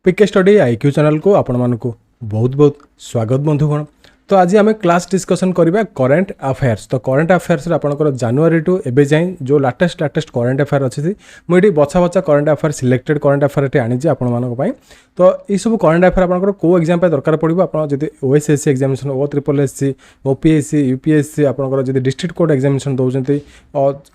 पीके study IQ channel को आपण मानक बहुत बहुत स्वागत बंधुगण। तो आज आम क्लास डिस्कसन करबा करेन्ट अफेयर्स। तो करेन्ट अफेयर्स आपंकर जनवरी टू एबे जाए जो लाटेस्ट करेन्ट अफेयर अच्छी मुझे बछा बछा current affair selected current affair आनी आपण। तो ये सब करेन्ट अफेयर आपंकर को एग्जाम दरकार पड़ो आप ओएसएससी एग्जामिनेशन ओ ट्रिपल एससी ओपीएससी यूपीएससी आपंकर जब डिस्ट्रिक्ट कोर्ट एग्जामिनेशन दौरान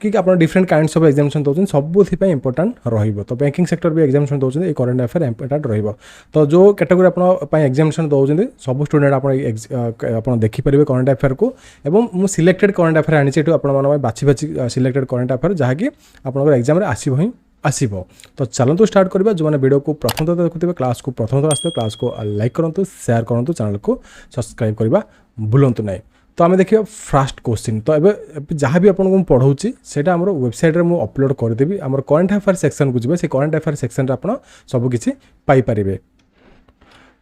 कि आप डिफरेंट काइंड्स ऑफ एग्जामिनेशन दौरान सबुथी इंपोर्टेंट रहिबो। तो बैंकिंग सेक्टर भी एग्जामिनेशन दौरान ये करेन्ट अफेयर इंपोर्टेंट रहिबो। तो जो कैटेगरी आप एग्जामिनेशन दौरान सब स्टूडेंट आप देखिपारे करेन्ट अफेयर को एवं मु सिलेक्टेड करेन्ट अफेयर आनी आप बाछी बाछी सिलेक्टेड करेन्ट अफेयर जहाँकि आप एग्जाम आसो ही आसो। तो चलतु स्टार्ट करवा। जो मैंने वीडियो को प्रथम थर देखुए क्लास को प्रथम थर आसते क्लास को लाइक करूँ शेयर करूँ चैनल को सब्सक्राइब करवा भूलु ना। तो आम देखिए फास्ट क्वेश्चन। तो ये जहाँ भी आपको पढ़ाऊँगी से वेबसाइट में मुझे अपलोड करदेवी आम करेन्ट अफेयर सेक्शन को जी से करेन्ट अफेयर सेक्शन आप सबकि पाइपर।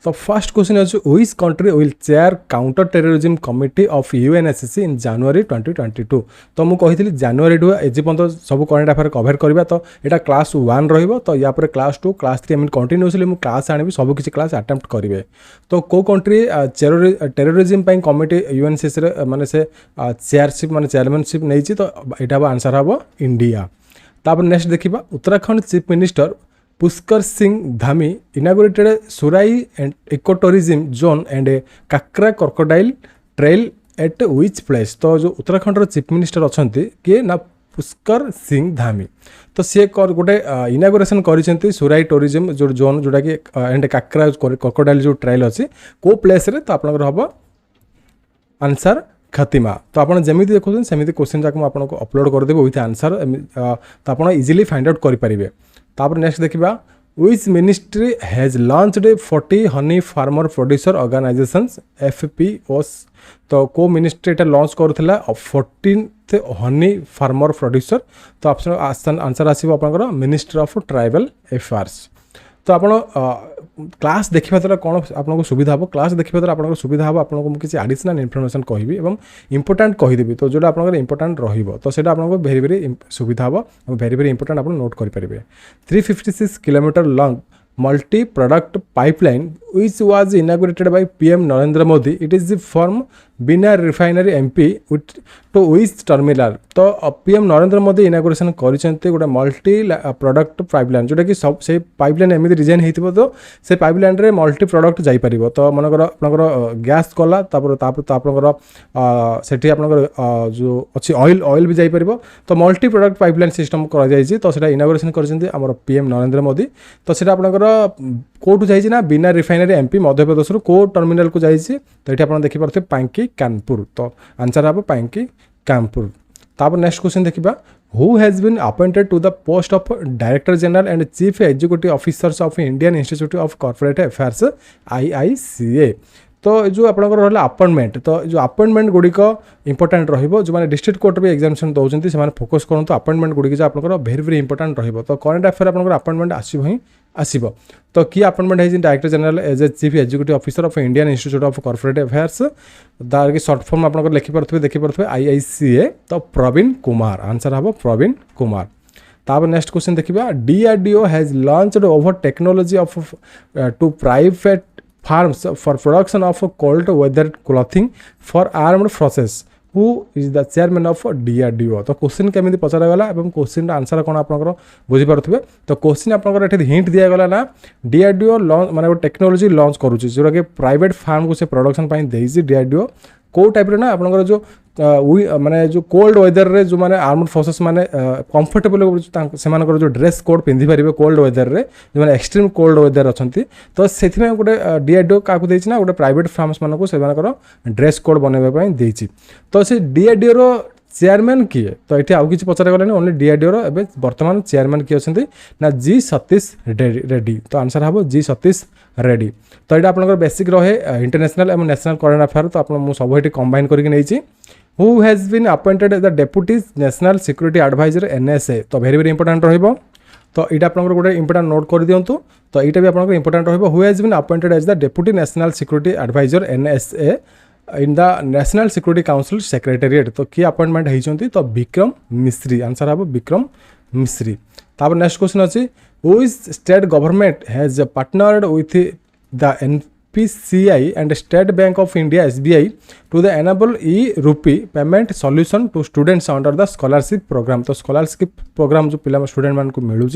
तो फर्स्ट क्वेश्चन अच्छे which country will chair counter terrorism committee of UNSC in January 2022। तो मुझे कही जनवरी टू एज पर्यटन सब करेन्ट अफेयर कवर करवा। तो यहाँ क्लास 1 रहिबो। तो या पर क्लास 2 क्लास 3 कंटिन्यूअसली मुझे क्लास आनी सब किसी क्लास अटेम्प्ट करेंगे। तो को कंट्री टेररिज्म कमिटी यूएनएससी माने से चेयरशिप माने चेयरमैनशिप नहीं। तो यहाँ आंसर हम इंडिया। तापर नेक्स्ट देखा Uttarakhand chief minister Pushkar Singh Dhami inaugurated Surai and eco tourism zone and a Kakra crocodile trail at which place. तो जो उत्तराखंड चीफ मिनिस्टर अच्छा किए ना पुष्कर सिंह धामी। तो सी गोटे इनागुरेसन कर सुराई टूरिज्म जो जोन जोटा कि एंड काकरा क्रोकोडाइल जो ट्रेल अच्छी को प्लेस रे। तो आपंकर हम आंसर खतिमा। तो आप जमी देखुन सेमती क्वेश्चन जाक आपको अपलोड करदेवी विथ आंसर। तो आप इजिली फाइंड आउट करेंगे। तापर नेक्स्ट देखा which ministry has launched 40 honey farmer producer organisations FPOs. तो को मिनिस्ट्री एटा लॉन्च करूला 14th हनी फार्मर प्रोड्यूसर। तो ऑप्शन आंसर आसीबो आपनकर मिनिस्ट्री ऑफ ट्राइबल अफेयर्स। तो आप क्लास देखा द्वारा कौन आपको सुविधा हम क्लास देखा द्वारा आपको सुविधा हम आपको किसी एडिशनल इनफॉरमेशन कहि और इंपोर्टेंट कहीदेवी। तो जोटा आप इंपोर्टेंट रही तो आपको भेरी भेरी सुविधा हम भेरी भेरी इंपोर्टेंट आप नोट करेंगे। 356 kilometre long multi product pipeline which was inaugurated by PM Narendra Modi. It is from Bina Refinery MP to which terminal। तो PM नरेंद्र मोदी इनागुरेसन कर गोटे मल्टी प्रोडक्ट पाइपलाइन जोटा कि सब से पाइपलाइन एमती डिजाइन हो तो से पाइपलाइन रे मल्टी प्रोडक्ट जापर। तो मनकर आपंकर गैस कला आपंकर जो अच्छी ऑयल भी जापर। तो मल्टी प्रोडक्ट पाइपलाइन सिस्टम कर तो इनागुरेसन कर PM नरेंद्र मोदी। तो सीटा आपंकर कोटू जाइए बिना रिफाइनरी एमपी मध्य प्रदेश को टर्मिनाल को जाइए। तो ये आप देखिपे पांकी कानपुर। तो आंसर हम पांकी कानपुर। तापर नेक्स्ट क्वेश्चन देखा who has been appointed to the post of director general and chief executive officers of Indian Institute of Corporate Affairs IICA। तो जो आपंकर रहा अपॉइंटमेंट। तो जो अपॉइंटमेंट गुड़िक इंपोर्टेंट रहिबो। जो मैंने डिस्ट्रिक्ट कोर्ट भी एग्जामिनेशन दौरान से फोकस करूँ अपॉइंटमेंट गुड़िक जो आपंकर भेरी भेरी इंपोर्टेंट रहिबो। तो करेन्ट अफेयर आपंकर अपॉइंटमेंट आसो ही आसो। तो कि अपॉइंटमेंट है director general as a chief executive officer of Indian Institute of Corporate Affairs दार की शॉर्ट फॉर्म आप देखिपे IICA। तो प्रवीण कुमार आंसर हम प्रवीण कुमार। तापर नेक्स्ट क्वेश्चन देखा DRDO has launched over technology of to private firms for production of cold weather clothing for armed forces. Who is the chairman of DRDO। तो question केमी पचरागला और question answer कौन आप बुझीपे। तो क्वेश्चन आपंकर हिंट दिगला ना DRDO लॉन्च माने टेक्नोलॉजी लॉन्च करुच्ची जोटा कि प्राइवेट फार्म को से प्रोडक्शन देसी DRDO को टाइप ना आपंकर जो माने जो कोल्ड वेदर रे जो माने आर्म्ड फोर्सेस माने कंफर्टेबल से जो ड्रेस कोड पिंधि पारे कोल्ड वेदर रे जो माने एक्सट्रीम कोल्ड वेदर अच्छा। तो से गोटे DRDO क्या देना गोटे प्राइवेट फार्म्स मानक से ड्रेस कोड बनवाई देती। तो से DRDO रो चेयरमैन किए। तो ये आउ कि पचरागलानी ओनली DRDO रो एबे वर्तमान चेयरमैन किए अच्छे ना G सतीश रेड्डी। तो आंसर हम G सतीश रेड्डी। तो ये आपंकर बेसिक रहे इंटरनेशनल और नेशनल करेन्ट अफेयर। तो आप सब ये कंबाइन करके who has been appointed as the deputy national security adviser NSA। तो भेरी भेरी इंपोर्टेंट रहिबो। तो ये आपंकर गोटे इंपोर्टेंट नोट कर दिंतु। तो यहाँ भी आपंकर इंपोर्टेंट रहिबो who has been appointed as the deputy national security adviser NSA in the national security council secretariat. तो किए अपॉइंटमेंट होती। तो विक्रम मिश्री आंसर हम विक्रम मिश्री। तापर नेक्स्ट क्वेश्चन अच्छी which state government has partnered with the NPCI and State Bank of India SBI to the enable e-rupee payment solution to students under the scholarship program. तो scholarship program जो पिला student मान को मिलूँ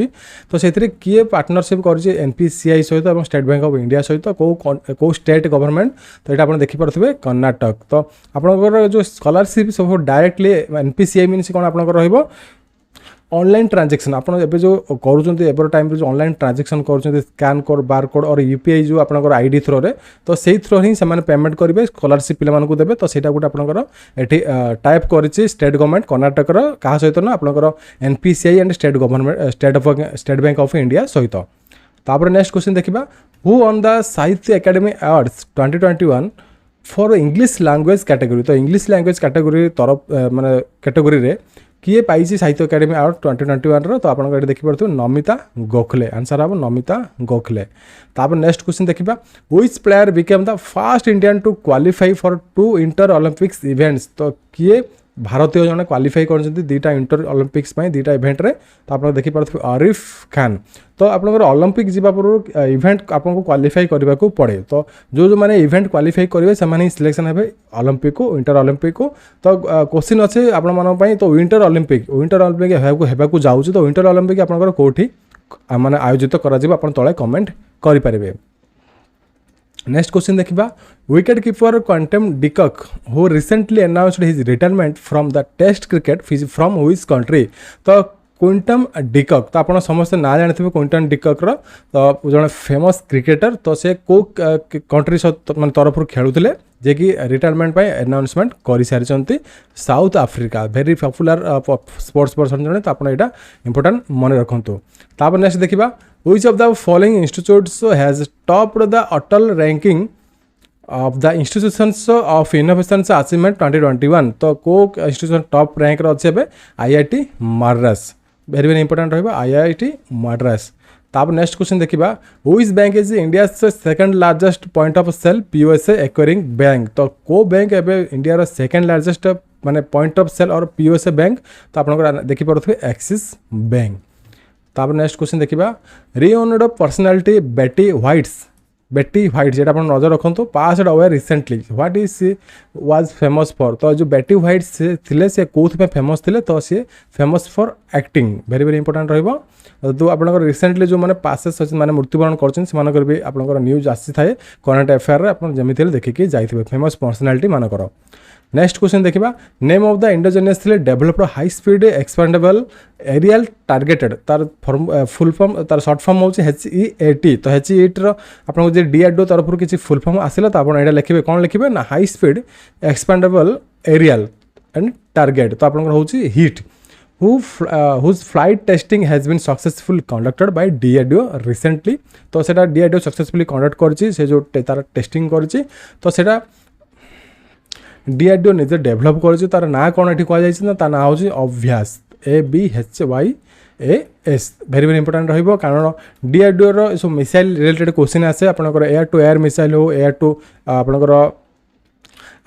तो से किए पार्टनरशिप कर NPCI सहित और स्टेट बैंक ऑफ इंडिया सहित को स्टेट गवर्नमेंट तो ये आप देखिपे कर्णाटक तो आपंकर जो स्कॉलरशिप सब डायरेक्टली NPCI मीन्स कौन आप ऑनलाइन ट्रांजेक्शन आपड़ एवं जो कर टाइम जो ऑनलाइन ट्रांजेक्शन कर स्कैन कोड बार कोड और यूपीआई जो आपंकर आईडी थ्रो रे तो से थ्रो ही से पेमेंट करेंगे स्कॉलरशिप पिला देवे तो ସେଇଟା गोटे आपंकर ये टाइप कर स्टेट गवर्नमेंट कर्णाटक क्या सहित ना आपंकर NPCI and state government state bank of India सहित तापर नेक्स्ट क्वेश्चन देखा हु ऑन द साहित्य academy awards 2021 for English language category तो इंग्लिश लैंग्वेज कैटेगरी तरफ माने कैटेगरी रे किए पाई साहित्य एकेडमी अवार्ड 2021 तो आपको ये देखिपे नमिता गोखले आंसर हम नमिता गोखले तापर नेक्स्ट क्वेश्चन देखा which player became the first Indian to qualify for 2 winter Olympics events तो किए भारतीय जन क्वालिफाई कर दुईटा इंटर ओलंपिक्स दुईटा इवेंट रे तो आप देखिपे आरिफ खान तो आपंकर ओलंपिक जी पूर्व इवेंट आपको क्वालिफाई करने को पड़े तो जो मैंने इवेंट क्वालिफाई करेंगे से सिलेक्शन हे ओलंपिक को इंटर ओलंपिक को तो क्वेश्चन अच्छे आपण तो विंटर ओलंपिक होगा जाऊँ तो विंटर ओलंपिक आपंकर कौटी माने आयोजित करा तले कमेंट करेंगे नेक्स्ट क्वेश्चन देखा wicket keeper Quinton de Kock who recently announced his retirement from the test cricket from which country तो क्विंटम डिकॉक तो आप समस्त ना जानी क्विंटम डिकॉक तो जड़े फेमस क्रिकेटर तो से को कंट्री मैं तरफ खेलुले जे कि रिटायरमेंट अनाउंसमेंट कर सारी south Africa very popular sports person जड़े तो आप इंपोर्टेंट मन रखु तापर नेक्स्ट देखा which of the following institutes has topped the Atal ranking of the institutions of innovations achievement 2021 तो को इंस्टीट्यूशन टॉप रैंक अच्छे IIT Madras very very important रहा IIT मद्रास तापर नेक्स्ट क्वेश्चन देखा which bank is India second largest point of sale POSA acquiring bank तो को bank एवं India second largest माने पॉइंट ऑफ सेल और POSA बैंक तो आप देखिपे एक्सिस बैंक तापर नेक्स्ट क्वेश्चन देखा रिओन्ड पर्सनालिटी बेटी व्हाइट जेटा आप नजर रखु passed away recently what is she was famous for तो जो बेटी व्हाइट से थिले से कौन फेमस थे तो सी famous for acting very very important रहा तो आप रिसेंटली जो मैंने पासेस मैंने मृत्युवरण कर भी आप न्यूज आसी थाए करंट अफेयर आप जमी देखिए जाइए फेमस पर्सनालिटी मानकर नेक्स्ट क्वेश्चन देखा name of the indigenously developed high speed expendable aerial targeted तार फुल फॉर्म तार शॉर्ट फॉर्म हो HEAT तो HEAT आपको जो DRDO तरफ किसी फुल फॉर्म आसला तो आप लिखे कौन लिखे ना high speed expendable aerial and target तो आप हूँ HEAT whose flight testing has been successfully conducted by DRDO recently तो सेटा DRDO सक्सेसफुली कंडक्ट करछि से जो तार टेस्टिंग करछि तो सेटा DRDO निजे डेभलप कर तार ना कौन ये कहुना ता ना हूँ अभ्यास ABHYAS वेरी वेरी इंपोर्टेंट रही कारण DRDO रो मिसाइल रिलेटेड क्वेश्चन आसे आपंकर एयर टू एयर मिसाइल हो एयर टू आपंकर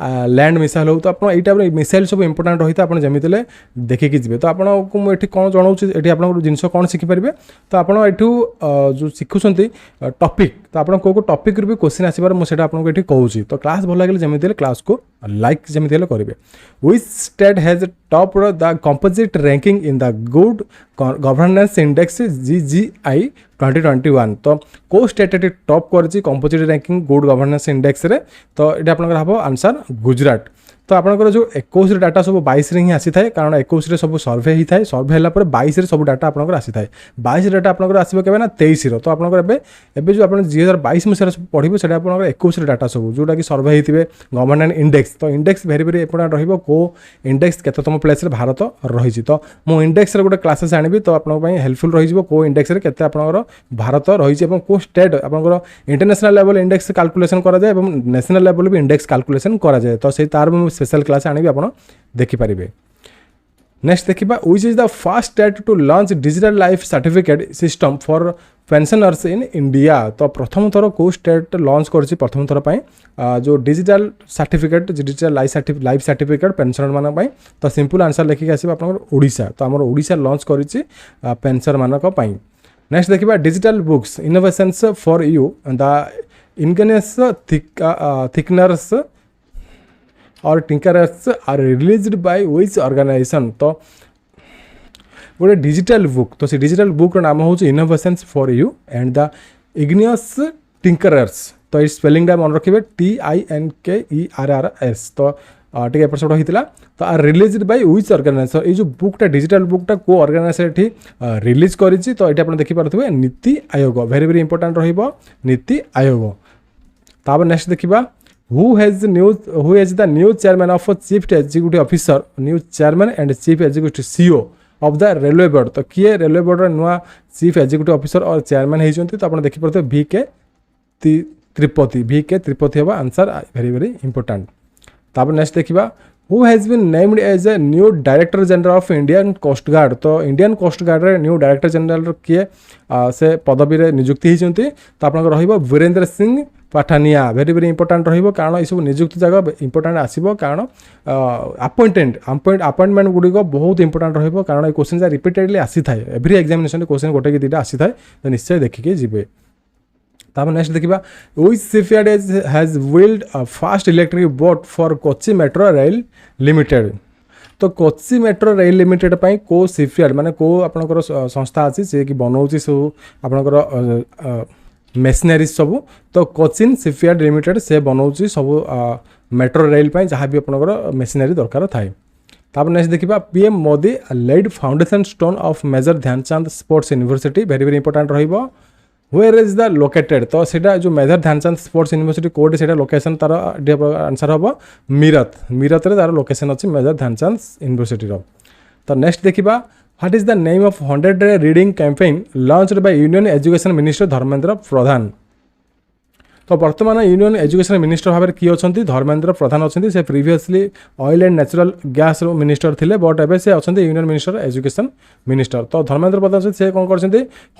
लैंड मिसाइल हो तो आप टाइप मिसाइल सब इंपोर्टेंट रही था आप जमी देखिकी जी तो आपको मुझे कौन जनाऊँ ये आप जिनस कौन शिखिपारे तो आप जो शिखुंट टॉपिक तो आप को टॉपिक भी क्वेश्चन आसबार मुझे आपको ये कहूँ तो क्लास भल लगे जमी क्लास को लाइक जमी करेंगे which state has top the composite ranking in the good governance index GGI 2021 तो को स्टेट ये टॉप कर composite ranking good governance index रे तो ये आप आंसर गुजरात तो आपंकर जो 21 डाटा सब 22 ही आसी थाए कारण 21 सब सर्वे ही थाए सर्वे है 22 सब डाटा आपंकर आसी थाए 22 डाटा आपंकर आसो के ना 23 तो आपंकर एबे जो आप 2022 मसीह पढ़े से 21 डाटा सब जोटा कि सर्वे होते गवर्नमेंट इंडेक्स तो इंडेक्स वेरी वेरी इंपोर्टेंट रही इंडेक्स केतम प्लेस भारत रही तो मुझे इंडेक्स गोटे क्लासेस आनी तो आप हेल्पफुल रही को इंडेक्स केते आपंकर भारत रही को स्टेट आपंकर इंटरनेशनल लेवल इंडेक्स कैलकुलेशन कराए नेशनल लेवल भी इंडेक्स कैलकुलेशन कराए तो से तार स्पेशल क्लास आनी आप देखिपारे नेक्स्ट देखा which is the first state to launch digital life certificate system for pensioners in India तो प्रथम थर को स्टेट लॉन्च कर प्रथम थर जो digital certificate digital life certificate pensioner मान तो सिंपल आंसर लिखिक आस ओडिशा तो आम ओडिशा लॉन्च कर पेंशनर मानक नेक्स्ट देखिए digital books innovations for you the ingenious thinkers और tinkerers are released by which organisation. तो गोटे डिजिटल बुक तो से डिजिटल बुक नाम हूँ innovations for you and the ingenious tinkerers. तो ये स्पेलिंगटा मन रखिए TINKERRS। तो टे एपट सेपट होता तो are release by which organisation. ये जो बुकटा डिजिटल बुकटा को ऑर्गेनाइजेशन ये रिलीज करिछि तो ये आप देखिपे NITI Aayog very very important रहिबो नीति आयोग। तापर नेक्स्ट देखिबा who has the new chairman of chief executive officer new chairman and chief executive CEO of the railway board. तो किए रेलवे बोर्ड नुआ चीफ एग्जीक्यूटिव ऑफिसर और चेयरमैन होती तो आप देखिपे VK त्रिपाठी हम आंसर वेरी वेरी इंपोर्टेंट। तापर नेक्स्ट देखिबा who has been named as a new director general of Indian Coast Guard. तो इंडियन कोस्ट गार्ड रे न्यू डायरेक्टर जनरल किए से पदवी रे नियुक्ति होती तो आप Virender Singh Pathania very very important रहिबो कारण ये सब नियुक्ति जगह इंपोर्टेंट आसीबो कारण अपॉइंटमेंट गुडी को बहुत इंपोर्टेंट रहिबो कारण ये क्वेश्चन रिपीटेडली आसी थाए एवरी एग्जामिनेशन क्वेश्चन गोटे कि दुटा आसी थाए तो निश्चय देखिके जिबे। तापर नेक्स्ट देखिबा which shipyard has build a fast electric boat for Kochi metro rail limited. तो कोची मेट्रो रेल लिमिटेड पाई को शिपयार्ड माने को आपनकर संस्था अछि जे कि बनाउछि सब आपनकर मेसिनरीज सबू। तो कोचिन शिपयार्ड लिमिटेड से बनाउछि सब मेट्रो रेल पाई जहाँ भी आपनकर मेसिनरी दरकार थाए। तापर नेक्स्ट देखिबा PM Modi laid foundation stone of major Dhyanchand sports university very very important रहिबो। वेयर इज द लोकेटेड तो सेटा जो मेजर ध्यानचंद स्पोर्ट्स यूनिवर्सिटी कोड से लोकेशन तार आंसर हम मीरत रे तार लोकेशन अच्छी मेजर ध्यानचंद यूनिवर्सिटी रो। तो नेक्स्ट देखिबा what is the name of 100 day reading campaign launched by union education minister Dharmendra Pradhan. तो बर्तमान यूनियन एजुकेशन मिनिस्टर भाव किए अच्छा धर्मेंद्र प्रधान अच्छा से previously oil and natural gas minister थे बट एवं से अच्छा यूनियन मिनिस्टर एजुकेशन मिनिस्टर। तो धर्मेंद्र प्रधान से कौन कर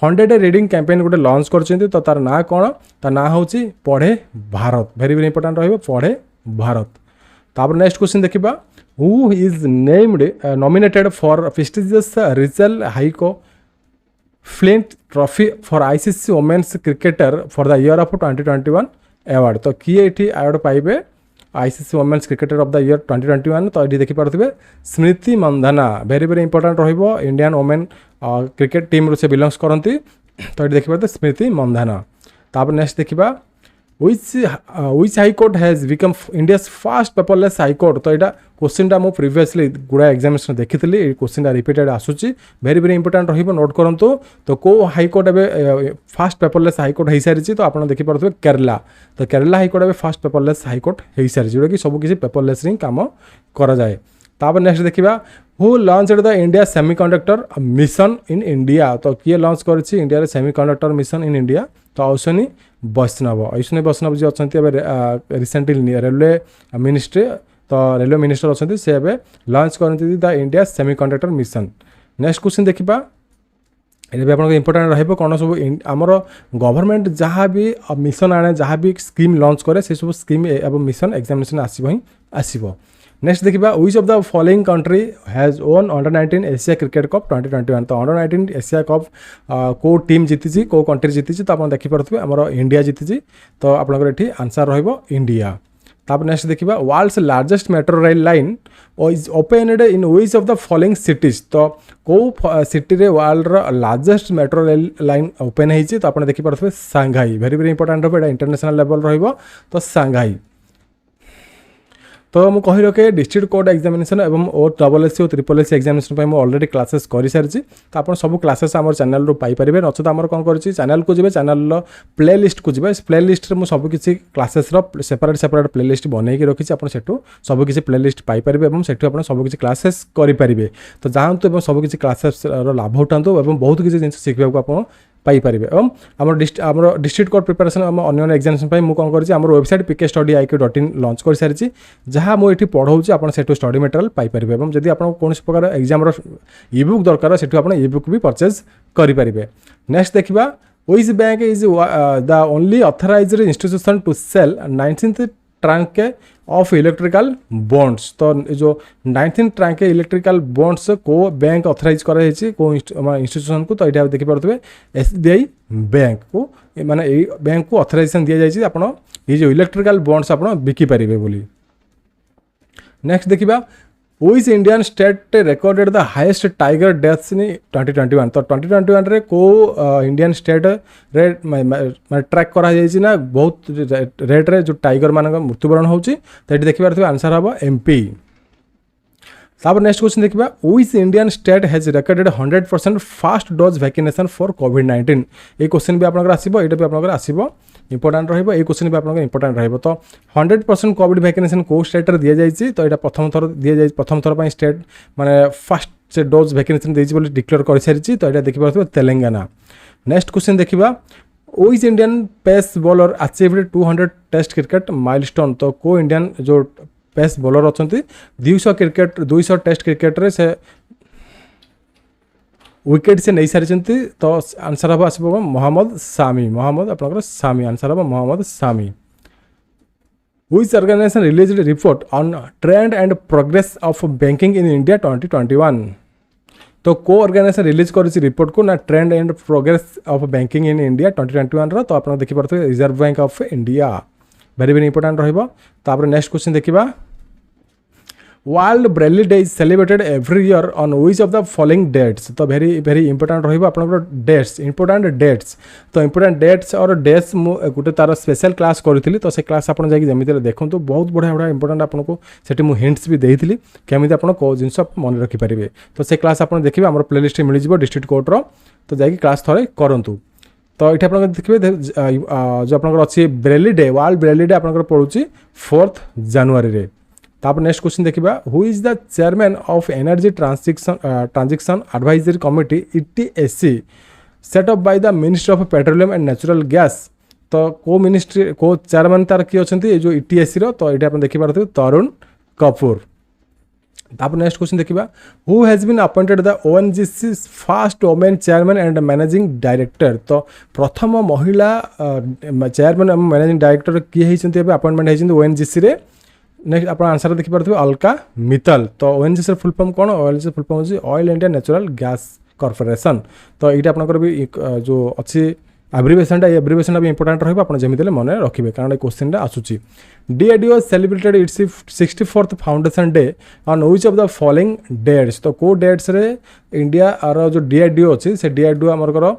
100 डे रीडिंग कैंपेन गोटे लॉन्च कर तो तार ना कौन तार ना हूँ पढ़े भारत वेरी वेरी इंपोर्टेंट रही पढ़े भारत। तापर नेक्स्ट क्वेश्चन देखिबा who is named nominated for prestigious Rachael Heyhoe Flint trophy for ICC women's cricketer for the year of 2021 award. तो किए ये अवार्ड पाइबे ICC women's cricketer of the year 2021। तो ये देखिपे Smriti Mandhana very very important रहिबो Indian women cricket team से belongs करती तो ये देखिपे स्मृति मंधाना। तापर नेक्स्ट देखिबा which high court has become India's first paperless high court। तो यहाँ क्वेश्चन टा प्रीवियसली गुड़ा एग्जामिनेशन देखी क्वेश्चन रिपीटेड आसूची वेरी वेरी इंपोर्टेंट रहिबो नोट करंतु। तो को हाई कोर्ट एबे फास्ट पेपरलेस हाई कोर्ट हो सारी तो आप देखी पारे केरला। तो केरला हाई कोर्ट एबे फास्ट पेपरलेस हाई कोर्ट हो सारी जोटा कि सब किसी पेपरलेस रे काम करा जाए। तापर नेक्स्ट देखिबा who launched the India semiconductor mission in India. तो किए लॉन्च करिछि इंडिया रे सेमीकंडक्टर मिशन इन इंडिया। तो अश्विनी वैष्णव जी अच्छा रिसेंटली रेलवे मिनिस्ट्री तो रेलवे मिनिस्टर अच्छा से लॉन्च करती the India semiconductor mission. Next question देखिबा ये आप इंपोर्टेंट रहिबो कौन सब आमर गवर्नमेंट जहाँ भी मिशन आने जहाँ भी स्कीम लॉन्च करे से सब स्कीम एवं मिशन एग्जामिनेशन आसीबो ही आसीबो। नेक्स्ट देखिबा which of the following country has own under-19 Asia cricket cup 2021। तो अंडर-19 एशिया कप को टीम जीति को कंट्री जीति तो आप देखिपे आमर इंडिया जीति तो आपंकर आंसर रहिबो इंडिया। तापर नेक्स्ट देखिबा world's largest metro rail line is opened in which of the following cities. तो को सिटी रे वर्ल्ड रो largest metro rail line open होती तो आप देखिपे सांघाई वेरी वेरी इंपोर्टेंट रहा इंटरनेशनल लेवल रहिबो तो सांघाई। तो मुझे कही रखे डिस्ट्रिक्ट कोर्ट एग्जामिनेशन और OSSC और SSS एग्जामिनेशन मैं ऑलरेडी क्लासेस कर सारी तो आप सब क्लासेस आम चैनल रू पाइपर नचेत आम कौन कर चैनल को जी चैनल प्ले लिस्ट को जी प्ले लिस्ट में सबकि क्लासेस सेपरेट प्ले लिस्ट बनई रखी आप सबकि प्ले लिस्ट पाइपर और से सबकि क्लासेस करेंगे। तो जातु और सबकि क्लासेस लाभ उठातु और बहुत किसी जिन शिखा आप पाइपर और आम डिस्ट्रिक्ट कोर्ट प्रिपेरेसन अन्य एग्जामिनेशन मुझे कौन कर वेबसाइट pkstudy.iq.in लॉन्च कर सारी जहाँ मुझे पढ़ाऊँ आप स्टडी मटेरियल पाइपर और जब आप कौन प्रकार एग्जाम इ-बुक दरकार से इ-बुक भी परचेज करेंगे। नेक्स्ट देखा which bank is the only authorised institution to sell 19th tranche of electrical bonds तो जो 19 ट्रांके इलेक्ट्रिकल बॉन्ड्स को बैंक ऑथराइज कराई को इंस्टीट्यूशन को तो ये देखिपे एसबीआई बैंक को माने बैंक को ऑथराइजेशन दि जाइए आप ये जो इलेक्ट्रिकल बॉन्ड्स आप बिकिपारे बोली। नेक्स्ट देखा Which Indian state recorded the highest tiger deaths in 2021 तो 2021 रे को इंडियन स्टेट रे ट्रैक करा जाइछि ना बहुत रेट रे जो टाइगर मान मृत्युवरण होछि तो ये देखि पारथि आंसर हबो एमपी। तापर नेक्स्ट क्वेश्चन देखिबा which Indian state has recorded 100% first dose vaccination for कोविड-19 ये क्वेश्चन भी आपनकर आसीबो एटा भी आपनकर आसीबो इंपोर्टाट रहिबो ये क्वेश्चन भी आपनकर इंपोर्टाट रहिबो तो 100% कोविड वैक्सीनेशन को स्टेट रे दिया जाइछि तो एटा प्रथम थर दिया जाइछि प्रथम थर पई स्टेट माने फर्स्ट से डोज वैक्सीनेशन देइछि बोली डिक्लेयर कर सारिछि तो एटा देखि पारथि तेलंगाना। नेक्स्ट क्वेश्चन देखिबा which Indian pace bowler achieved 200 test cricket milestone तो को इंडियन जो पेस बॉलर अछंती 200 टेस्ट क्रिकेट रे से विकेट से नहीं सारी तो आंसर हम आसो मोहम्मद सामी मोहम्मद आपनकर सामी आंसर हम मोहम्मद सामी। Which organization released report on trend and progress of banking in India 2021 तो को ऑर्गेनाइजेशन रिलीज करिछि रिपोर्ट को ना trend and progress of banking in India 2021 रो तो आप देखि पारथि reserve bank of India very very important रहिबो। तापर नेक्स्ट क्वेश्चन देखिबा world braille day is celebrated every year on which of the following dates तो वेरी वेरी इंपोर्टेंट रहिबो आपनकर डेट्स इंपोर्टेंट डेट्स तो इंपोर्टेंट डेट्स और डेट्स मु गुटे तार स्पेशल क्लास करथिली तो से क्लास आपन जाई जेमिति देखो तो बहुत बढ़िया बढ़िया इंपोर्टेंट आपनको सेठी मु हिंट्स भी देइथिली केमिति आपन को जिंस मन रखि परिबे तो से क्लास आपन देखिबे हमर प्लेलिस्ट मिलि जिवो डिस्ट्रिक्ट कोर्ट रो तो जाई क्लास थरे करंतु तो ये आप देखिए जो आपनकर अच्छी Braille day world braille day आपनकर पड़ुची 4 जनवरी रे। तापर नेक्स्ट क्वेश्चन देखिबा who is the chairman of energy transition advisory committee ETSC set up by the ministry of petroleum and natural gas तो को मिनिस्ट्री को चेयरमैन तार किए अछंती ये जो ETSC रो तो ये आप देखि पारथि तरुण कपूर। तापर नेक्स्ट क्वेश्चन देखिबा who has been appointed the ONGC first women chairman and managing director तो प्रथम महिला चेयरमैन एंड मैनेजिंग डायरेक्टर किए हिचंती एबे अपॉइंटमेंट हिचंती ONGC रे। नेक्स्ट आप आंसर देखि पारथि अलका मित्तल तो ONGC फुल फॉर्म कोन ONGC फुल फॉर्म होची oil India natural gas corporation तो एटा आपनकर भी जो अच्छी एब्रिवेशन भी इंपोर्टेंट रहिबो आपण जेमिति मन रखिबे कारण क्वेश्चन आसुची। DRDO celebrated its 64th foundation day on which of the following dates तो को डेट्स रे इंडिया आर जो DRDO अछि से DRDO हमरकर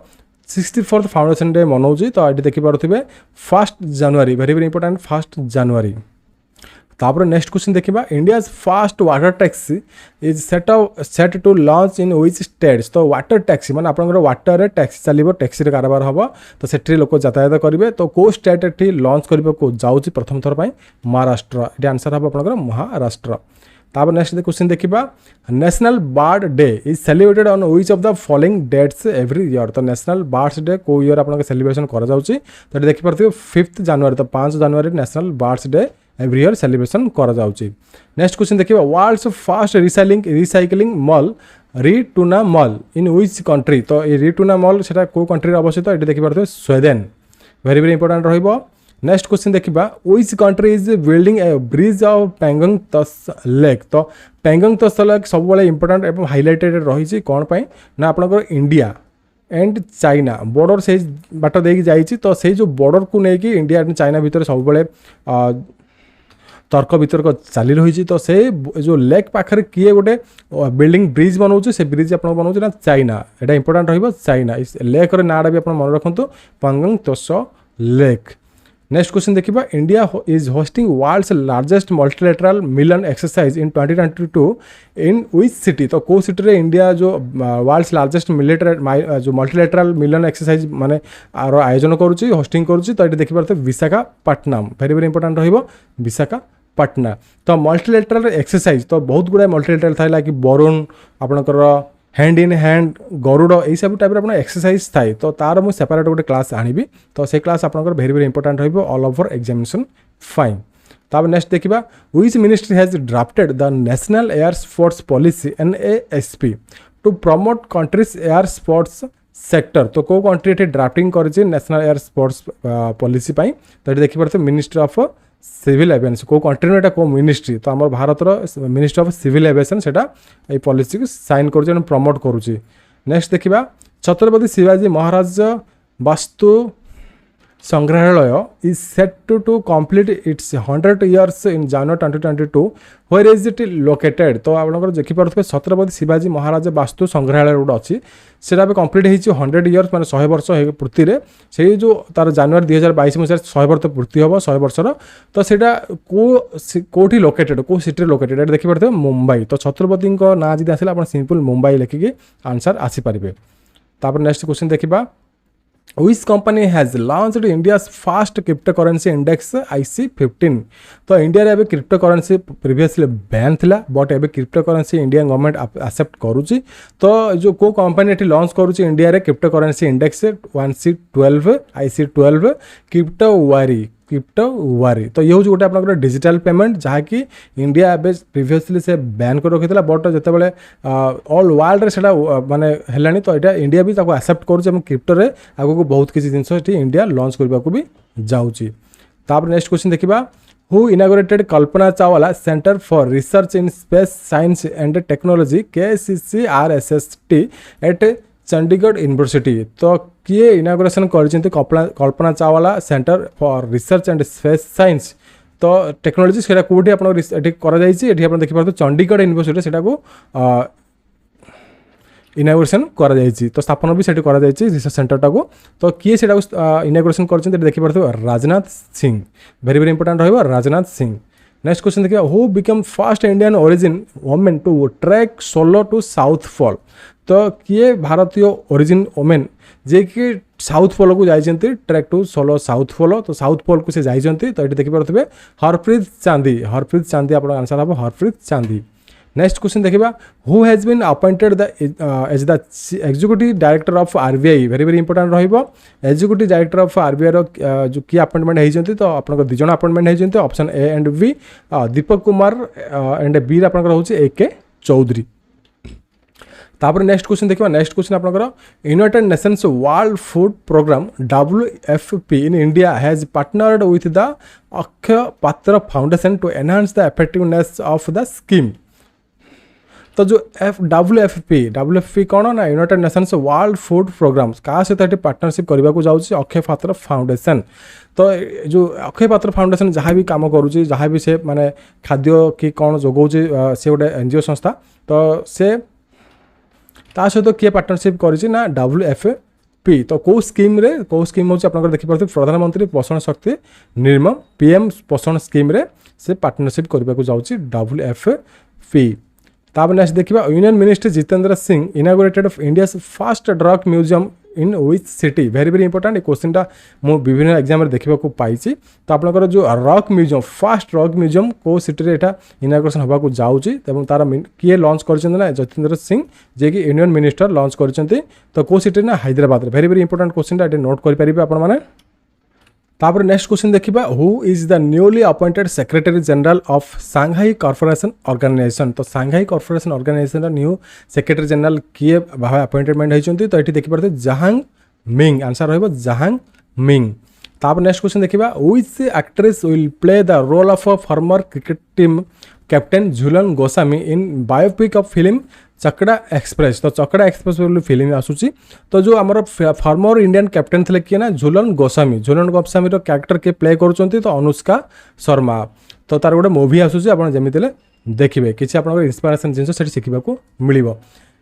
64th फाउंडेशन डे मनौजी तो एटी देखि पारुथिबे 1 जनवरी वेरी वेरी इंपोर्टेंट 1 जनवरी। तापर नेक्स्ट क्वेश्चन देखिबा India's first water taxi is set to launch in which states तो वाटर टैक्सी माने आपनकर वाटर रे टैक्सी चलिबो टैक्सी रे कारबार हबो तो सेठी लोक यातायात करिवे तो को स्टेट एठी लॉन्च करिबो को जाउची प्रथम थर पई महाराष्ट्र एटी आंसर हबो आपनकर महाराष्ट्र। तापर नेक्स्ट क्वेश्चन देखिबा national bird day is celebrated on which of the following dates every year तो नेशनल बर्ड्स डे को ईयर आपनकर सेलिब्रेशन करा जाउची तो देखि परथिबो 5 जनवरी तो 5 जनवरी national birds day every year celebration करा जाउची। नेक्स्ट क्वेश्चन देखिबा world's first recycling mall ReTuna mall in which country तो ये रिटूना मॉल सेटा को कंट्री रे अवस्थित एटी देखि परथिबो स्वीडन वेरी वेरी इंपोर्टेंट रहिबो। नेक्स्ट क्वेश्चन देखिबा which country is building A bridge of Pangong Tso lake तो पेंगोंग तस लेक सब बळे इंपोर्टेंट एवं हाइलाइटेड रहिछि कोन पई ना आपनकर इंडिया एंड चाइना बॉर्डर से बाट देकी जाइछि तो से जो बॉर्डर को नेकी इंडिया एंड चाइना भीतर सब बळे तर्क वितर्क चली रही तो से जो लेक पाखे किए गोटे बिल्डिंग ब्रिज बनाऊँ से ब्रिज आप बनाऊँ ना चाइना एटा इंपोर्टेंट रहिबो चाइना इस लेक रे नाडा भी आप मन रखु Pangong Tso lake. Next question देखिबा India is hosting world's largest multilateral Milan exercise in 2022 in which city तो को सिटी रे इंडिया जो वर्ल्ड्स लार्जेस्ट मिलिटरी जो मल्टीलेटरल मिलन एक्सरसाइज माने आर आयोजन करूची होस्टिंग करूची तो ये देखि पारते विशाखापट्टनम वेरी वेरी इंपोर्टेंट रहिबो विशाखापट्टनम तो मल्टीलेटरल एक्सरसाइज तो बहुत गुड़ा मल्टीलेटरल था लाइक बरुण आपनकर हैंड इन हैंड गरुड़ यही सब टाइप आप एक्सरसाइज थाए तो तार मुझे सेपरेट गोटे क्लास आनी तो से क्लास आपनकर वेरी वेरी इंपोर्टेंट रहिबो ऑल ओवर एग्जामिनेशन फाइन। तब नेक्स्ट देखिबा which ministry has drafted the national air sports policy NASP to promote country's air sports sector तो को कंट्री ड्राफ्टिंग कर नेशनल एयर स्पोर्ट्स पॉलिसी तो ये देखिए मिनिस्ट्री ऑफ सिविल एविएशन को country एटा को मिनिस्ट्री तो आम भारत मिनिस्ट्री ऑफ सिविल एविएशन सेटा ये पॉलिसी को साइन करुच्ची प्रमोट करुच्ची। नेक्स्ट देखिबा Chhatrapati Shivaji Maharaj Vastu Sangrahalaya is set to complete its 100 years in January 2022 where is it located. तो आपनकर देखि पारथबे छत्रपति शिवाजी महाराज वास्तु संग्रहालय गोटे अच्छी सेटा भी कंप्लीट होइछि 100 इयर्स माने 100 वर्ष पूर्ति रे से जो तार January 2022 मसिया 100 वर्ष पूर्ति होबो 100 वर्षर तो सेटा कोठी लोकेटेड को सिटी लोकेटेड एटा देखि पारथबे मुंबई। तो छत्रपति को ना जदि आसिला आपण सिंपल मुंबई लिखिकी आंसर आसी परिबे। तापर नेक्स्ट क्वेश्चन देखिबा Which company has launched India's first cryptocurrency index IC15? तो इंडिया रे क्रिप्टो करेंसी प्रीवियसली बैन थिला बट एबे crypto currency Indian government accept करूची। तो जो को कंपनी एटी लॉन्च करूची इंडिया रे crypto currency index 1C12 IC12 crypto वारी। तो ये हूँ गोटे आप डिजिटल पेमेंट जहाँकि इंडिया एबे प्रीवियसली से बैन कर रखी बट जिते बड़े ऑल वर्ल्ड रे सेटा माने हेलानी तो यहाँ इंडिया भी ताको एक्सेप्ट करुचे क्रिप्टो रे आगो बहुत किसी जिनस इंडिया लॉन्च करने को भी जाऊँगी। तापर नेक्स्ट क्वेश्चन देखिबा who inaugurated Kalpana Chawla centre for research in space science and technology KCCRSST at Chandigarh university. तो किए इनागोरेशन करछन्ते Kalpana Chawla centre for research and space science तो टेक्नोलॉजी सेटा कोठी आपण एठी करा जायछि एठी आपण देखि पारतो चंडीगढ़ यूनिवर्सिटी सेटा को इनागोरेशन करा जायछि। तो स्थापना भी सेठी करा जायछि रिसर्च सेंटरटा को। तो किए सेटा को इनागोरेशन करछन्ते देखि पारतो Rajnath Singh very very important रहइबो राजनाथ सिंह। नेक्स्ट क्वेश्चन देखिए who become first Indian origin women to track solo to south pole. तो किए भारतीय ओरिजिन वोमेन जे कि साउथ पोल को जाइछन्ती track to solo south pole. तो साउथ पोल को से जाइछन्ती तो ये देखि पारथबे हरप्रीत चांदी आपन आंसर हबो हरप्रीत चांदी। नेक्स्ट क्वेश्चन देखिबा who has been appointed the as the executive director of RBI very very important रहइबो एग्जीक्यूटिव डायरेक्टर ऑफ आरबीआई रो जो की अपॉइंटमेंट हेइजंती। तो आपन दि जण अपॉइंटमेंट हेइजंती option A and B Deepak Kumar and B आपन होची AK चौधरी। तापर नेक्स्ट क्वेश्चन देखिबा नेक्स्ट क्वेश्चन आपनकर united Nations world food programme WFP in India has partnered with the Akshaya पात्र foundation to enhance the effectiveness of the scheme. तो जो WFP कौन ना United Nations world food Programme क्या सहित पार्टनरशिप करने को जाऊँगी अक्षय पात्र फाउंडेशन। तो जो अक्षय पात्र फाउंडेशन जहाँ भी कम करुँच जहाँ भी से माने खाद्य कि कौन जोगाऊँचे से गोटे NGO संस्था तो से सहित किए पार्टनरशिप करना WFP। तो कौ स्कीम हूँ आप देखिए प्रधानमंत्री पोषण शक्ति निर्मम PM पोषण स्कीम रे से पार्टनरशिप करने को जाऊँगी WFP। तापर नेक्स्ट देखिबा union minister Jitendra Singh inaugurated of India's first drug museum in which city very very important ये क्वेश्चनटा मु विभिन्न एग्जाम रे देखिबा को पाइछि। तो आपनकर जो rock museum first rock museum को सिटी रे एटा इनागोरेशन होबा को जाउछि एवं तार किए लॉन्च करछन ना जितेंद्र सिंह जे कि यूनियन मिनिस्टर लॉन्च करछन्ती। तो को सिटी ना हैदराबाद रे वेरी वेरी इंपोर्टेंट क्वेश्चनटा एटा नोट करि परिबे आपण माने। तापर नेक्स्ट क्वेश्चन देखिबा who is the newly appointed secretary general of Shanghai corporation organisation. तो Shanghai corporation organisation new secretary general किए भाव अपॉइंटमेंट होइछन्ती। तो एठी देखि परते जहांग मिंग आंसर रहइबो जहांग मिंग। तापर नेक्स्ट क्वेश्चन देखिबा which actress will play the role of a former cricket team captain Jhulan Goswami in biopic of film Chakda express. तो चकड़ा एक्सप्रेस बोली फिल्म आसूची। तो जो आमर फॉर्मर इंडियन कैप्टन थे किए ना झूलन गोस्वामी रो कैरेक्टर के प्ले करुँच तो अनुष्का शर्मा। तो तार गोटे मूवी आसूची आप जमीते देखिए किसी आप इंस्पिरेशन जिन शिखा मिल।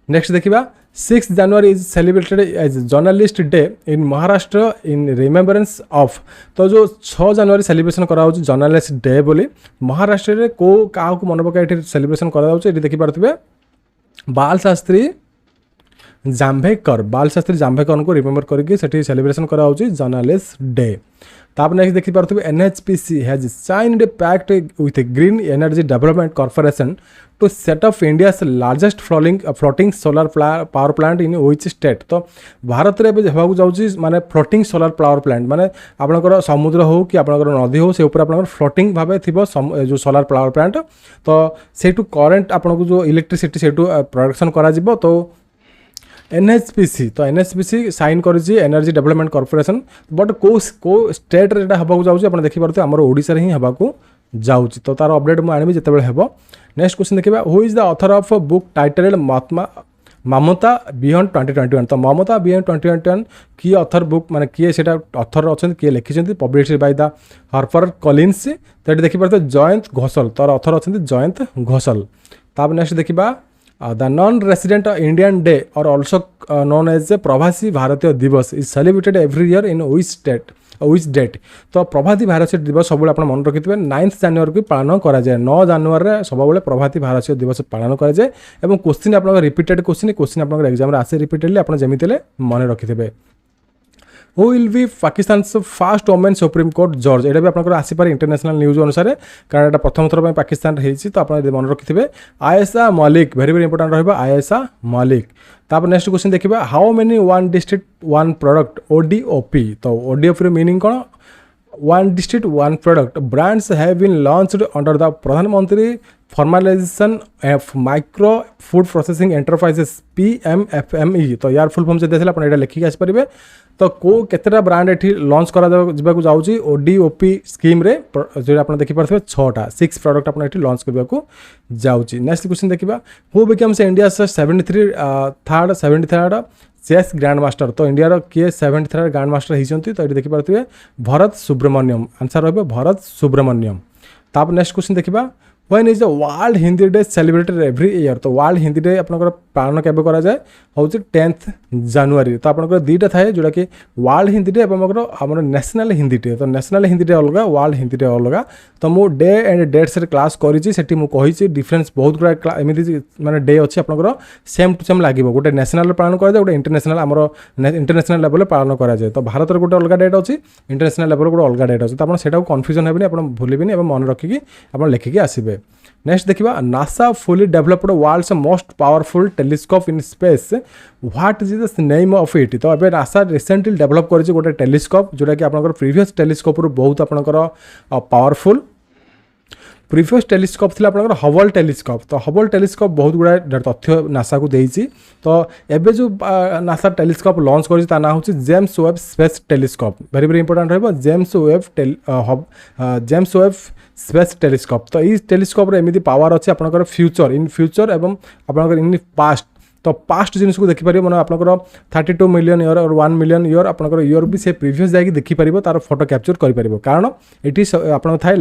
नेक्स्ट देखिबा 6 January is celebrated as journalist day in Maharashtra in remembrance of. तो जो 6 जनवरी सेलिब्रेशन करा जर्नलिस्ट डे बोली महाराष्ट्र रे को क्या मन पका सेलिब्रेशन करा देखि पारथिबे बाल शास्त्री जाम्भेकर को रिमेम्बर करके सेठी सेलिब्रेशन करा जर्नलिस्ट डे। ताप नेक्स्ट देखि पारथिबे NHPC has signed pact with green energy development corporation to set up India's largest floating solar power plant in which state. तो भारत रे होगा जाऊँगी माने फ्लोटिंग सोलर पावर प्लांट माने आपनकर समुद्र हो कि आपनकर नदी हो से ऊपर आपनकर फ्लोटिंग भावे थिबो जो सोलर पावर प्लांट। तो सेठू करेंट आपन जो इलेक्ट्रिसिटी सेठू प्रोडक्शन करा जिवो। तो एनएचपीसी तो एनएचपीसी साइन करिछि एनर्जी डेवलपमेंट कॉर्पोरेशन बट को स्टेट रे एटा हबाकू जाउछि आपण देखि परते हमर ओडिसा रे ही हबाकू जाउछि तो तार अपडेट मु आनिबि जेतेबेले हेबो। नेक्स्ट क्वेश्चन देखिबा who is the author of book titled Mamata beyond 2021 तो ममता बियॉन्ड 2021 की ऑथर बुक माने किए सेटा ऑथर अछन किए लिखिछन्ती published by the Harper Collins तो एटा देखि परते जयंत घोषल तार ऑथर अछन्ती जयंत घोषल। ताप नेक्स्ट देखिबा the non resident Indian day or also known as a Pravasi Bharatiya Divas is celebrated every year in which date तो प्रभाती भारतीय दिवस सब आप मन रखिथे 9 जनवरी को पालन कराए 9 जनवरी सब प्रभाती भारतीय दिवस पालन कराए और क्वेश्चन आप रिपीटेड क्वेश्चन आप एग्जाम आसे रिपीटेडली आप जमी मन रखिथे। Who will be Pakistan fast women supreme court जज यहाँ भी आपको आसीपारे इंटरनेशनल न्यूज अनुसार कारण ये प्रथम थर पाकिस्तान होती तो आप मन रखिथे आयशा मलिक वेरी इंपोर्टेंट रहा आयशा मलिक। तापर नेक्स्ट क्वेश्चन देखिए how many one district one product ODOP तो ओडीओपी मीनिंग कौन one district one product brands have been launched under the Pradhan Mantri formalisation of micro food processing enterprises PMFME तो यार फुल फॉर्म से देखिए आप लिखिक आसपारे तो को केतेटा ब्रांड एठी लॉन्च करा जाबाकू जाउची ओडीओपी स्कीम रे जो आप देखि परथे 6टा 6 प्रोडक्ट आप एठी लॉन्च करबाकू जाउची। नेक्स्ट क्वेश्चन देखिबा who becomes India 73rd chess grand master तो इंडिया रो किए 73rd ग्रैंड मास्टर हिचंती तो एठी देखि परथे भरत सुब्रमण्यम आंसर रहबे भरत सुब्रमण्यम। ताप नेक्स्ट क्वेश्चन देखिबा when is the world Hindi day celebrated every year तो वर्ल्ड हिंदी डे आपनकर पालन केबे करा जाए होउची 10th जनवरी तो आपनकर दुईटा थाए जोटा कि वर्ल्ड हिंदी डे एवं हमर नेशनल हिंदी डे तो नेशनल हिंदी डे अलग वर्ल्ड हिंदी डे अलग तो मु डे एंड डेट्स रे क्लास करिछि सेठी मु कहिछि डिफरेंस बहुत गुडा एमिति माने डे अछि आपनकर सेम टू सेम लागिबो गोटे नेशनल पालन करा जाए गोटे इंटरनेशनल हमर इंटरनेशनल लेवल पालन करा जाए तो भारत रे गोटे अलग डेट अछि इंटरनेशनल लेवल गोटे अलग डेट अछि तो आपन सेटा को कंफ्यूजन हेबनी आपन भूलिबिनी एवं मन रखिकी आपन लिखिकी आसीबे। नेक्स्ट देखिबा NASA fully developed world's most powerful telescope in space what is the name of it तो अबे नासा रिसेंटली डेवलप करिछि गोटे टेलीस्कोप जोटा कि आपनकर प्रीवियस टेलीस्कोप रु बहुत आपनकर पावरफुल प्रीवियस टेलीस्कोप थी आपनकर हबल टेलीस्कोप तो हबल टेलीस्कोप बहुत गुड़ा तथ्य नासा को देइछि तो एबे जो नासा टेलीस्कोप लॉन्च करिछि ता ना होछि James Webb space telescope very important रहबो जेम्स वेब स्पेस टेलीस्कोप तो ये टेलीस्कोप रे एमिति पावर अछि आपनकर फ्यूचर इन फ्यूचर एवं आपनकर इन पास्ट तो पास्ट जिनिस को देखिपारे मन आपनकर 32 मिलियन ईयर और 1 मिलियन ईयर आपनकर ईयर भी से प्रीवियस जाई देखिपारिबो तार फोटो कैप्चर करि परिबो कारण एटी आपन थाए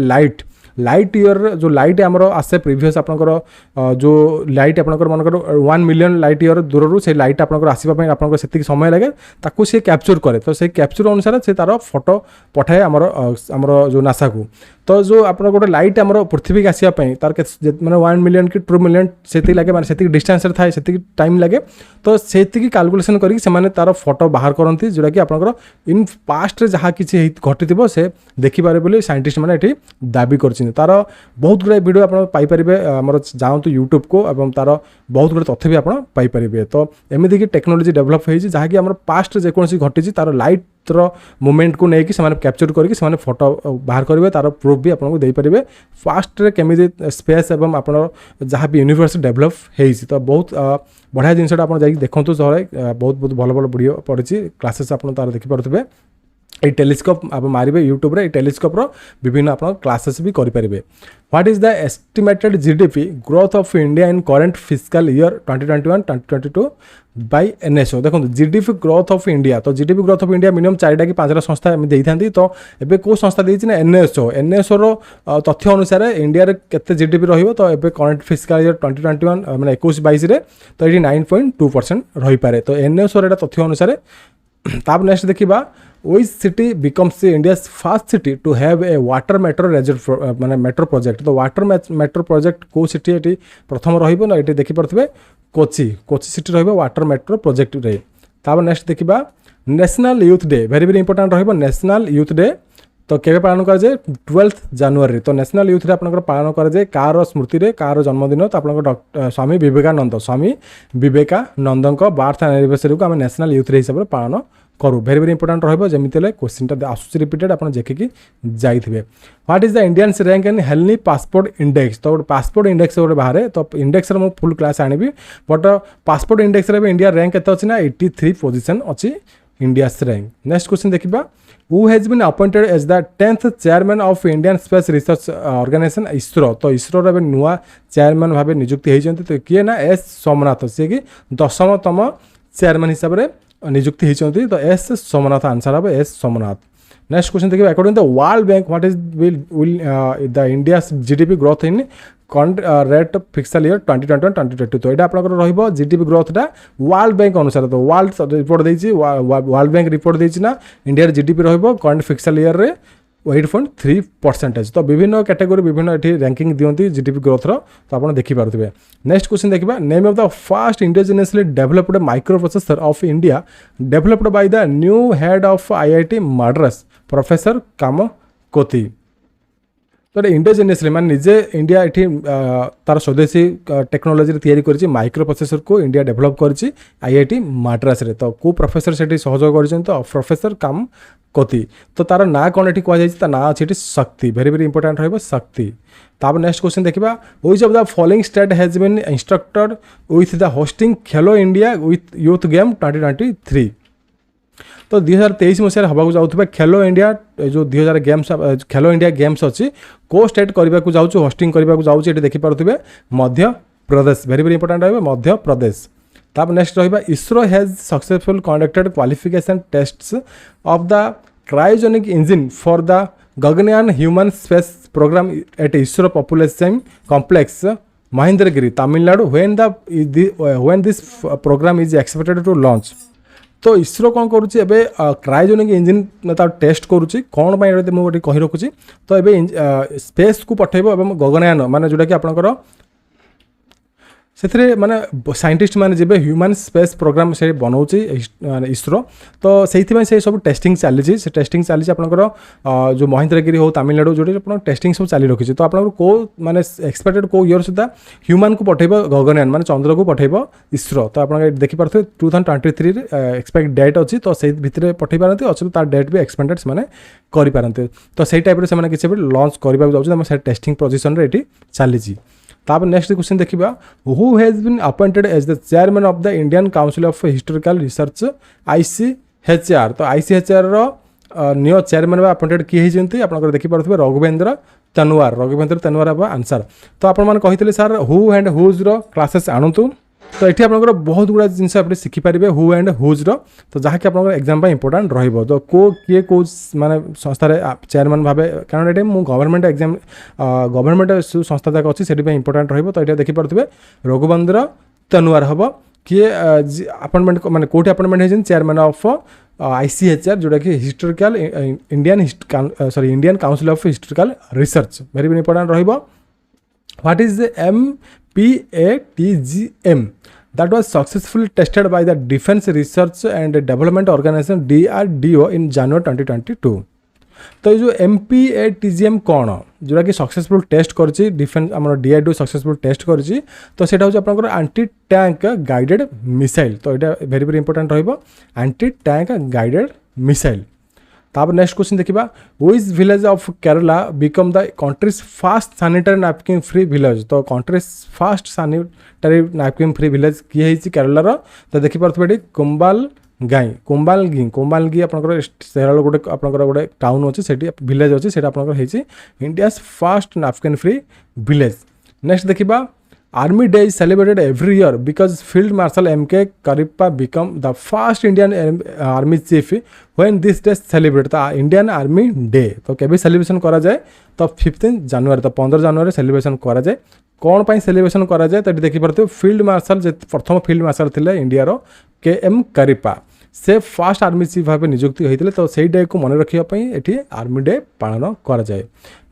लाइट ईयर जो लाइट आमर आसे प्रीवियस आपनकर जो लाइट आपनकर मनकर 1 मिलियन लाइट ईयर दूर से लाइट आपनकर आसीबा पय आपनकर सेति समय लागे ताकू से कैप्चर करे तो से कैप्चर अनुसार से तार फोटो पठाए आमर जो नासा को तो जो आप गोटे लाइट आमर पृथ्वी की आसवा तार मैंने 1 मिलियन कि 2 मिलियन से लगे मैंने से डिस्टेंस थाए से टाइम लगे तो से कैलकुलेशन करके तार फोटो बाहर करती जोटा कि आपंकर इन पास्ट जहाँ किसी घटी से देखिपारे बोली साइंटिस्ट मैंने ये दाबी कर तार बहुत गुड़ा वीडियो आप पाइपर आम जातु यूट्यूब को और तार बहुत गुड़ा तथ्य भी आप पाइपर तो एमती कि टेक्नोलोजी डेभलप होती जहाँकि आम पास्ट जेकोसी घटी तार लाइट मूवमेंट को लेकिन से कैप्चर करके फोटो बाहर करेंगे तार प्रूफ भी आपको दे पारे फास्ट रे केमी स्पेस एवं आप जहाँ भी यूनिवर्स डेभलप होती तो बहुत बढ़िया जिनसा आप देखूँ बहुत बहुत भल भल वीडियो पड़ी क्लासेस आप देखिपे ये टेलीस्कोप आप मारे यूट्यूब रे टेलीस्कोप विभिन्न आप क्लासेस भी करेंगे। What is the estimated GDP growth of India in current fiscal year 2021-2022 by NSO देखो जीडीपी ग्रोथ ऑफ इंडिया तो GDP growth of India minimum 4टा कि 5टा संस्था देती तो एबे को संस्था देछि ना एनएसओ रो तथ्य अनुसार इंडिया रे केते जीडीपी रहिबो तो एबे करेंट फिस्कल ईयर 2021 माने 21-22 रे तो ये 9.2% रही पारे तो एनएसओ रे तथ्य अनुसार ताप नेक्स्ट देखिबा which city becomes India's first city to have a water metro माने मेट्रो प्रोजेक्ट तो वाटर मेट्रो प्रोजेक्ट को सिटी एटी प्रथम रहिबो ना एटी देखि परथबे कोची सिटी रहिबो वाटर मेट्रो प्रोजेक्ट रे। तापर नेक्स्ट देखिबा national youth day very important रहिबो नेशनल यूथ डे तो केबे पालन करा जाए 12th जनवरी तो नेशनल यूथ रे आपनकर पालन करा जाए कार स्मृति रे कार जन्मदिन तो आपनकर स्वामी विवेकानंद को बर्थ एनिवर्सरी को आम नेशनल यूथ रे हिसाब से पालन करूँ भेरी भेरी इंपोर्टाट रही क्वेश्चनटा आसूस रिपीटेड आप देखिकी जाइए what is the Indians rank in हेल्नी पासपोर्ट इंडेक्स तो पासपोर्ट इंडेक्स गोटे बाहर तो इंडेक्स मु फुल क्लास आनी but passport index India rank केते अच्छी ना 83 पोजिशन अच्छी इंडिया रैंक नेक्स्ट क्वेश्चन देखा who has been appointed as the 10th chairman of Indian Space Research Organization ISRO तो ISRO रे नुआ चेयरमैन भाव नियुक्ति होती तो किए ना एस सोमनाथ सी कि 10तम चेयरमैन हिसाब से नियुक्ति होती तो एस सोमनाथ आंसर हम एस सोमनाथ नेक्स्ट क्वेश्चन देखिए according to the World Bank what is will the India GDP growth in rate fiscal year 2020-2022 तो ये आपंकर जीडीपी ग्रोथटा वर्ल्ड बैंक अनुसार तो वर्ल्ड रिपोर्ट देती वर्ल्ड बैंक रिपोर्ट देती ना इंडिया जीडीपी करंट फिक्साल ईयर रे 8.3% तो विभिन्न कैटेगोरी विभिन्न ये रैंकिंग दिखती जीडीपी ग्रोथ तो आप देखिपे नेक्स्ट क्वेश्चन देखा name of the first indigenously developed microprocessor of India developed by the new head of IIT Madras professor Kamakoti तो इंडिजिनियसली माने निजे इंडिया ये तार स्वदेशी टेक्नोलोजी कर माइक्रो प्रोसेसर को इंडिया डेभलप कर आईआईटी मद्रास रे तो को प्रोफेसर से सहयोग कर तो प्रोफेसर कामकोती तो तार ना कौन ये कहुई ना अच्छी शक्ति भेरी भेरी इंपोर्टाट रक्ति तापर नेक्स्ट क्वेश्चन देखा which of the following state has been instructed with the hosting Khelo India with youth game 2023 तो 2023 मसीह हवा जाऊँ खेलो इंडिया जो 2000 गेम्स खेलो इंडिया गेम्स अच्छी को स्टेट करने को जाऊँ होस्टिंग करने को जाऊँ ये देखिपे मध्य प्रदेश भेरी भेरी इंपोर्टाट रहा मध्य प्रदेश तापर नेक्स्ट रहा ISRO has successful conducted qualification tests of the cryogenic engine for the Gaganyaan human space programme eight ISRO population complex Mahendragiri Tamil Nadu when this programme is expected to launch तो इसरो कौन करुच्ची क्रायोजेनिक इंजिन टेस्ट करुच्ची कौन मुझे कही रखुच्छी तो ये स्पेस को पठेब गगनयान माने जोटा कि आपंकर से माने साइंटिस्ट माने जब ह्यूमन स्पेस प्रोग्राम से बनाऊँगी इसरो तो से सब टेस्टिंग चली से टेस्टिंग चली आपंकर जो महेंद्रगिरी हो तमिलनाडु जो टेस्टिंग सब चली रखी तो आपको को माने एक्सपेक्टेड को ईयर सुधा ह्यूमन को पठेब गगनयान माने चंद्र को पठेब इसरो तो आप देखिपे 2023 एक्सपेक्ट डेट अच्छी तो से भितर पठे पारती अच्छे तार डेट भी एक्सपेक्टेड से करें तो सही टाइप से किसी भी लॉन्च करने जाऊँ टेस्टिंग पोजिशन ये चली तापर नेक्स्ट क्वेश्चन देखा who has been appointed as the chairman of the Indian council of historical research ICHR तो ICHR न्यू चेयरमैन अपॉइंटेड किए होती आप देखिपे रघुवेंद्र तनवार हम आंसर तो आपते sir who and whose classes आणतु तो ये आप बहुत गुड़ा जिनस आप शिखिपारे हु एंड हुज तो जहाँकि आप एग्जाम इंपोर्टाट रो किए कौ माने संस्थार चेयरमैन भाव कारण ये मुझे गवर्नमेंट एग्जाम गवर्नमेंट संस्था जाक अच्छी से इंपोर्टाट तो ये देखिपे रघुवेंद्र तनवार हम किए अपॉइंटमेंट माने कौटी अपॉइंटमेंट होती चेयरमैन ऑफ ICHR जोटा कि historical Indian council of historical research very very important what is PATGM that was successfully tested by the Defense Research and Development Organization DRDO in January 2022 तो ये जो MPATGM कौन जोटा कि successful test कर defence आम DRDO सक्सेसफुल टेस्ट कर तो सेटा हूँ आपंकर एंटी टैंक गाइडेड मिसाइल तो ये very very important anti tank guided missile तापर नेक्स्ट क्वेश्चन देखा which village of Kerala become the country's first sanitary napkin free village तो country's first sanitary napkin free village किए केरलार तो देखिपे कुंबालगी आपंकर केरल गोटे आपंकर गोटे टाउन अच्छे से विलेज अच्छे से India first napkin free village next देखा Army Day is celebrated every year because Field Marshal M.K. Karippa became the first Indian Army Chief when this day celebrated the Indian Army Day तो केबे celebration करा जाए तो 15 जनवरी तो 15 जनवरी celebration करा जाए कौन पाई सेलिब्रेशन करा जाए तो देखि परते फील्ड मार्शल जे प्रथम फील्ड मार्शल थिले इंडिया रो KM करिप्पा से फर्स्ट आर्मी चीफ भाव नियुक्ति होते तो सही डे को मन रखापी ये आर्मी डे पालन करा जाए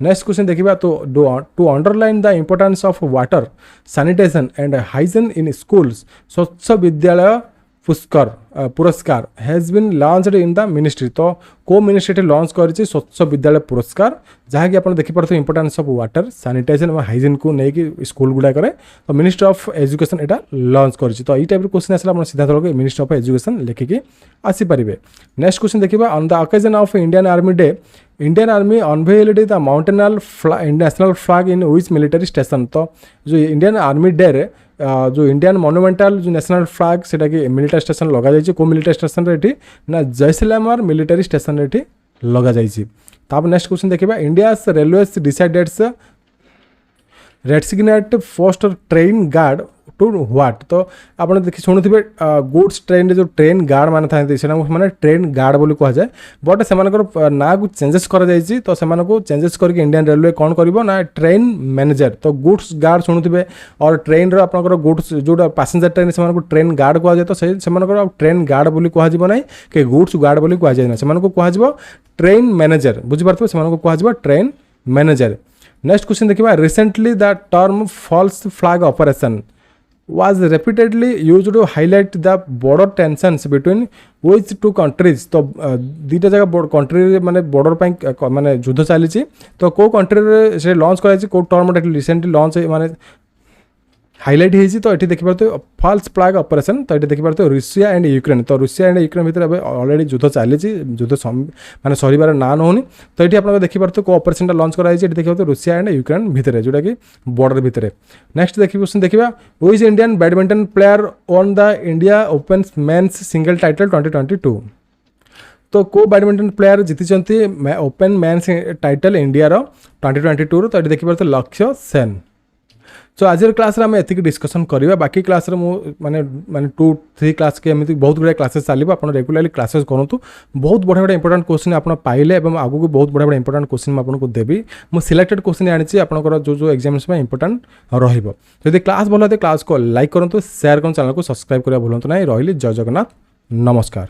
नेक्स्ट क्वेश्चन देखा तो to underline the importance of water sanitation and hygiene in schools Swachh Vidyalaya Puraskar has been launched in the ministry. तो को मिनिस्ट्री लॉन्च करिछि स्वच्छ विद्यालय पुरस्कार जहाँकि आप देखिपे इंपोर्टेंस ऑफ वाटर सैनिटाइजेशन और हाइजीन को लेकिन स्कूल गुड़ाक तो मिनिस्ट्री ऑफ एजुकेशन एटा लॉन्च करिछि। तो ये टाइप क्वेश्चन आसला आप सीधा तौर मिनिस्ट्री ऑफ एजुकेशन लिखिकी आसीपारे। नेक्स्ट क्वेश्चन देखिए on the occasion of Indian army day Indian army unveiled the monumental national flag in which military station. तो जो इंडियन आर्मी डे रे जो इंडियन मोनुमेंटल जो नेशनल फ्लैग सेटा कि मिलिटरी स्टेशन लगा जाइए को मिलिटरी स्टेशन रे ना जैसलमेर मिलिटरी स्टेशन रे लगा जाइए। तापर नेक्स्ट क्वेश्चन देखिए India railways decided redesignate post train guard to what. तो आप देखिए शुणुवे गुड्स ट्रेन जो ट्रेन गार्ड मैंने था मैंने ट्रेन गार्ड बोली कह जाए बट से ना को चेंजेस कर तो से चेंजेस करके इंडियन रेलवे कौन कर ना ट्रेन मैनेजर। तो गुड्स गार्ड शुणुवे और ट्रेन रपर गुड्स जो पैसेंजर ट्रेन से ट्रेन गार्ड कह जाए तो से ट्रेन गार्ड बोली कह ना कि गुड्स गार्ड बोली कह जाए से कह ट्रेन मैनेजर बुझीपारे से कह ट्रेन मैनेजर। नेक्स्ट क्वेश्चन देखिए recently the term false flag operation was repeatedly used to highlight the border tensions between which two countries। तो दीटा जगह कंट्री माने बॉर्डर पर माने युद्ध चली तो को कंट्री से लॉन्च कराई को टर्म रिसेंटली लॉन्च माने हाईलाइट होती। तो ये देखिए फॉल्स फ्लैग ऑपरेशन तो ये देखिए रूसिया एंड यूक्रेन। तो रूसिया एंड यूक्रेन भितर ऑलरेडी युद्ध चली युद्ध माने सरीबार ना नौनी। तो ये आप देखिए को ऑपरेशन लॉन्च कराई देखिए रूसिया एंड यूक्रेन भितर जोटा कि बॉर्डर भितर। नेक्स्ट देखिए देखिए which Indian badminton player on the India open mains single title 2022। तो को बैडमिंटन प्लेयर जीति ओपन मेन्स टाइटल इंडिया 2022 तो ये देखिए लक्ष्य सेन। सो आज क्लास में एति डिस्कसन करवा बाकी क्लास माने 2-3 क्लास के एमती बहुत गुड़ा क्लासेस चलो आप रेगुलाली क्लासेस करूँ बहुत बढ़िया बढ़िया इंपोर्टेंट क्वेश्चन आप पाइले आगू को बहुत बढ़िया बढ़िया इंपोर्टेंट क्वेश्चन आपको देवी मुझे सिलेक्टेड क्वेश्चन आनी आपंकर जो एग्जाम्स में इंपोर्टेंट रही क्लास भल क्लास को लाइक करूँ शेयर करूँ चैनल को सब्सक्राइब करने भूलु ना रही जय जगन्नाथ नमस्कार।